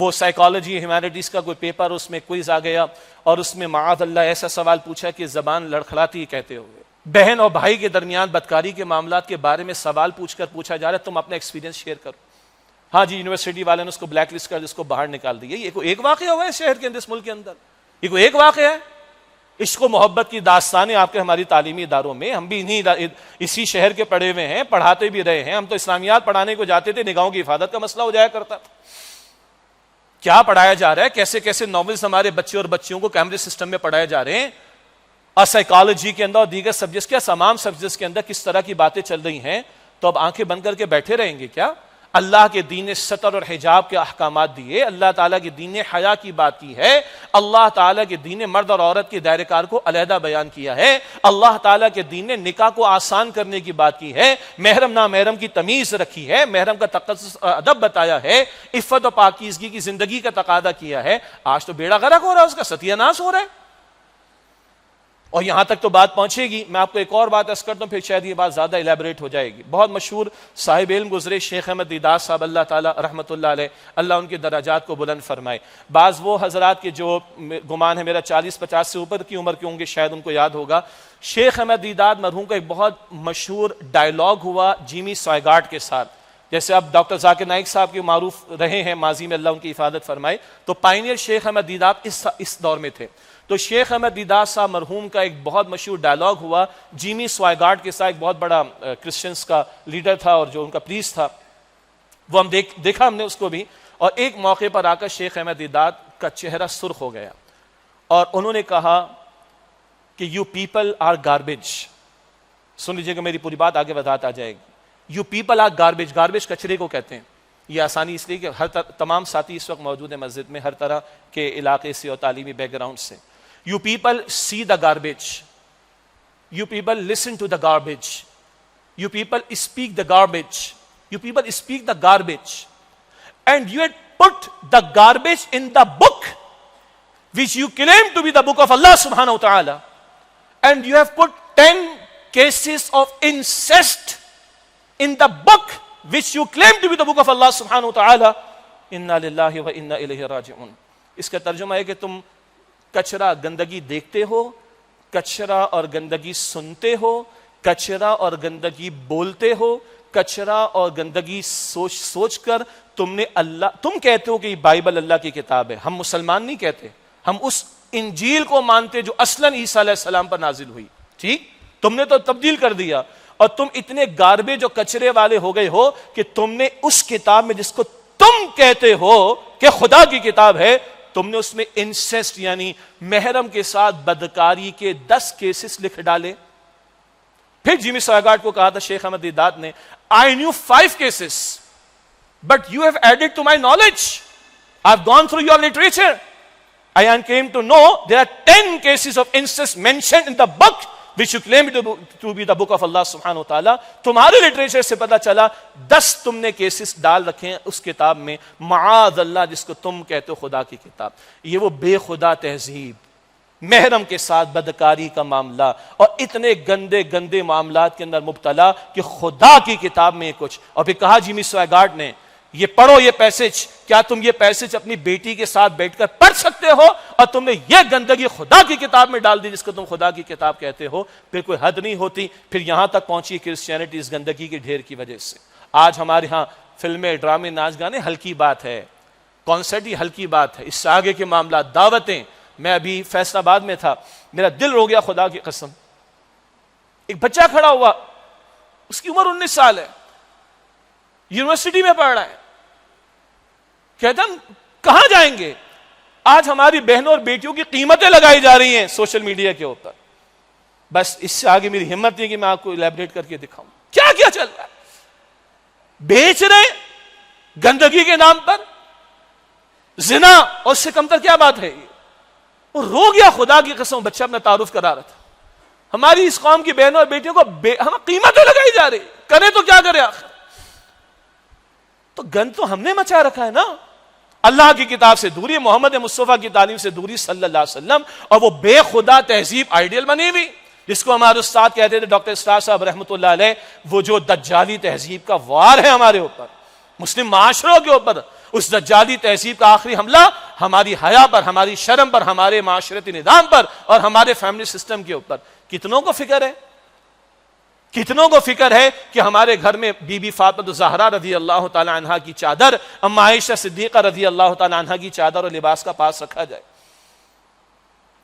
وہ psychology humanities کا کوئی پیپر، اس میں کوئز آ گیا اور اس میں معاذ اللہ ایسا سوال پوچھا کہ زبان لڑکھڑاتی کہتے ہوئے، بہن اور بھائی کے درمیان بدکاری کے معاملات کے بارے میں سوال پوچھا جا رہا ہے، تم اپنا ایکسپیرینس شیئر کرو. ہاں جی، یونیورسٹی والے نے اس کو بلیک لسٹ کر، اس کو باہر نکال دیا. یہ ایک واقعہ ہوا ہے شہر کے اندر، اس ملک کے اندر، یہ کوئی ایک واقعہ ہے؟ عشق و محبت کی داستانیں آپ کے ہماری تعلیمی اداروں میں، ہم بھی اسی شہر کے پڑھے ہوئے ہیں، پڑھاتے بھی رہے ہیں. ہم تو اسلامیات پڑھانے کو جاتے تھے، نگاہوں کی حفاظت کا مسئلہ ہو جایا کرتا تھا. کیا پڑھایا جا رہا ہے، کیسے کیسے ناولز ہمارے بچے اور بچیوں کو کیمبرج سسٹم میں پڑھائے جا رہے ہیں، اور سائیکالوجی کے اندر اور دیگر سبجیکٹس کے، تمام سبجیکٹس کے اندر کس طرح کی باتیں چل رہی ہیں. تو اب آنکھیں بند کر کے بیٹھے رہیں گے کیا؟ اللہ کے دین نے ستر اور حجاب کے احکامات دیے، اللہ تعالیٰ کے دین نے حیا کی بات کی ہے، اللہ تعالیٰ کے دین نے مرد اور عورت کے دائرہ کار کو علیحدہ بیان کیا ہے، اللہ تعالیٰ کے دین نے نکاح کو آسان کرنے کی بات کی ہے، محرم نامحرم کی تمیز رکھی ہے، محرم کا تقدس ادب بتایا ہے، عفت و پاکیزگی کی زندگی کا تقاضا کیا ہے. آج تو بیڑا غرق ہو رہا ہے، اس کا ستیہ ناش ہو رہا ہے. اور یہاں تک تو بات پہنچے گی. میں آپ کو ایک اور بات عرض کرتا ہوں، پھر شاید یہ بات زیادہ الیبریٹ ہو جائے گی. بہت مشہور صاحب علم گزرے شیخ احمد دیدات صاحب، اللہ تعالیٰ رحمۃ اللہ علیہ، اللہ ان کے درجات کو بلند فرمائے. بعض وہ حضرات کے جو گمان ہے میرا 40-50 سے اوپر کی عمر کے ہوں گے، شاید ان کو یاد ہوگا. شیخ احمد دیدات مرحوم کا ایک بہت مشہور ڈائلاگ ہوا جیمی سوائگارٹ کے ساتھ. جیسے اب ڈاکٹر ذاکر نائک صاحب کے معروف رہے ہیں ماضی میں، اللہ ان کی حفاظت فرمائے، تو پائنیئر شیخ احمد دیدات اس دور میں تھے. تو شیخ احمد دیدات صاحب مرحوم کا ایک بہت مشہور ڈائلاگ ہوا جیمی سوائگارٹ کے ساتھ، ایک بہت بڑا کرسچنس کا لیڈر تھا اور جو ان کا پریسٹ تھا، وہ ہم دیکھا ہم نے اس کو بھی. اور ایک موقع پر آ کر شیخ احمد دیدات کا چہرہ سرخ ہو گیا اور انہوں نے کہا کہ یو پیپل آر گاربیج. سن لیجیے گا، میری پوری بات آگے وضاحت آ جائے گی. You people are garbage, garbage کچرے کو کہتے ہیں. یہ آسانی اس لیے کہ تمام ساتھی اس وقت موجود ہیں مسجد میں، ہر طرح کے علاقے سے اور تعلیمی بیک گراؤنڈ سے. You people see the garbage. You people listen to the garbage. You people speak the garbage. You people speak the garbage. And you had put the garbage in the book which you claim to be the book of Allah subhanahu wa ta'ala. And you have put 10 cases of incest in the book which you claim to be the book of Allah subhanahu wa ta'ala. Inna lillahi wa inna ilayhi raji'un. اس کا ترجمہ ہے کہ تم کچرا گندگی دیکھتے ہو، کچرا اور گندگی سنتے ہو، کچرا اور گندگی بولتے ہو، کچرا اور گندگی سوچ کر تم کہتے ہو کہ یہ بائبل اللہ کی کتاب ہے. ہم مسلمان نہیں کہتے، ہم اس انجیل کو مانتے جو اصلاً عیسیٰ علیہ السلام پر نازل ہوئی. ٹھیک، تم نے تو تبدیل کر دیا اور تم اتنے گاربیج اور کچرے والے ہو گئے ہو کہ تم نے اس کتاب میں جس کو تم کہتے ہو کہ خدا کی کتاب ہے، تم نے اس میں انسیسٹ یعنی محرم کے ساتھ بدکاری کے 10 کیسز لکھ ڈالے. پھر جیمی سوائگارٹ کو کہا تھا شیخ احمد دیدات نے، I knew 5 cases but you have added to my knowledge. I've gone through your literature. I came to know there are 10 cases of incest mentioned in the book which you claim to be the book of Allah subhanahu wa ta'ala. تمہارے literature سے پتا چلا 10 تم نے cases ڈال رکھے ہیں اس کتاب میں، معاذ اللہ، جس کو تم کہتے ہو خدا کی کتاب. یہ وہ بے خدا تہذیب، محرم کے ساتھ بدکاری کا معاملہ اور اتنے گندے گندے معاملات کے اندر مبتلا کہ خدا کی کتاب میں کچھ. اور پھر کہا جیمی سوائگارٹ نے، یہ پڑھو یہ پیسج، کیا تم یہ پیسج اپنی بیٹی کے ساتھ بیٹھ کر پڑھ سکتے ہو؟ اور تم نے یہ گندگی خدا کی کتاب میں ڈال دی جس کو تم خدا کی کتاب کہتے ہو. پھر کوئی حد نہیں ہوتی. پھر یہاں تک پہنچی کرسچینٹی اس گندگی کے ڈھیر کی وجہ سے. آج ہمارے ہاں فلمیں، ڈرامے، ناچ گانے ہلکی بات ہے، کانسرٹ ہی ہلکی بات ہے. اس سے آگے کے معاملات، دعوتیں. میں ابھی فیصل آباد میں تھا، میرا دل رو گیا خدا کی قسم. ایک بچہ کھڑا ہوا، اس کی عمر 19 سال ہے، یونیورسٹی میں پڑھ رہا ہے. کہتا کہاں جائیں گے؟ آج ہماری بہنوں اور بیٹیوں کی قیمتیں لگائی جا رہی ہیں سوشل میڈیا کے اوپر. بس اس سے آگے میری ہمت نہیں کہ میں آپ کو الیبریٹ کر کے دکھاؤں کیا کیا چل رہا ہے. بیچ رہے گندگی کے نام پر زنا، اور اس سے کم تر کیا بات ہے یہ. وہ رو گیا خدا کی قسم. بچہ اپنا تعارف کرا رہا تھا. ہماری اس قوم کی بہنوں اور بیٹیوں کو ہم قیمتیں لگائی جا رہی، کریں تو کیا کریں آخر. تو گند تو ہم نے مچا رکھا ہے نا. اللہ کی کتاب سے دوری، محمد مصطفیٰ کی تعلیم سے دوری صلی اللہ علیہ وسلم، اور وہ بے خدا تہذیب آئیڈیل بنی ہوئی جس کو ہمارے استاد کہتے تھے ڈاکٹر اسرار صاحب رحمۃ اللہ علیہ، وہ جو دجالی تہذیب کا وار ہے ہمارے اوپر، مسلم معاشروں کے اوپر. اس دجالی تہذیب کا آخری حملہ ہماری حیا پر، ہماری شرم پر، ہمارے معاشرتی نظام پر اور ہمارے فیملی سسٹم کے اوپر. کتنوں کو فکر ہے، کتنوں کو فکر ہے کہ ہمارے گھر میں بی بی فاطمہ الزہرا رضی اللہ تعالی عنہا کی چادر، اما عائشہ صدیقہ رضی اللہ تعالی عنہا کی چادر اور لباس کا پاس رکھا جائے.